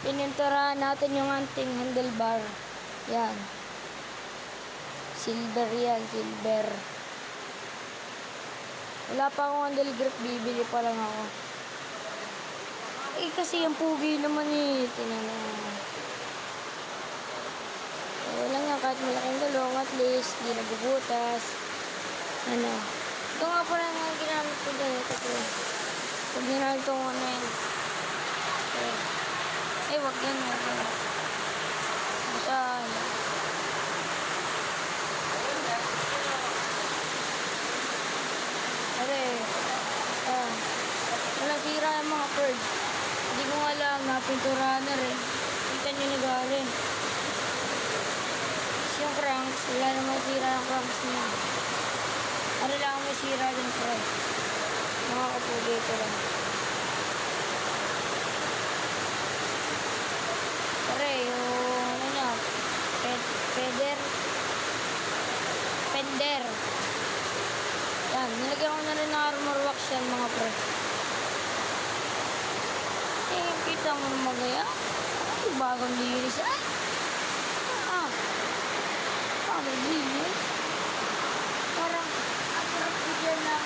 pininturahan natin yung anting handlebar. Yan. Silver yan, silver. Wala pa akong handle grip, bibili pa lang ako. Eh kasi yung pugi naman eh. Tinanong. Wala nga, kahit malaking gulong, at least, di nabubutas. Ano. Ito nga pala nga ginamit ko dyan. Ito po. Pag ginamit ko ano yun. Eh, wag yan, wag yan. Basta, ano. Wala sira yung mga bird. Hindi ko alam, napinturahan na rin. Kita nyo na galing. Yung cranks, wala naman sira yung cranks niya. Ano lang may sira din pre. Nakakapugi ko lang. Pare, yung ano niya, fender. Yan, nilagyan ko na rin ng armor wax yan mga pre. Eh, kita mo na magaya. Ay, bagong linis. Bagong linis. Parang, ang bigyan na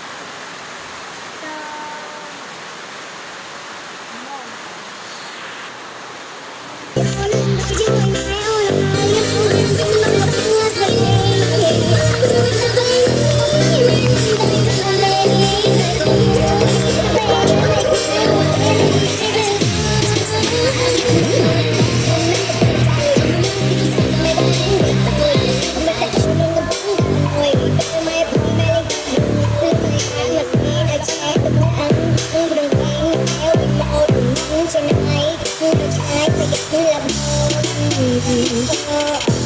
sa tonight, I make it love.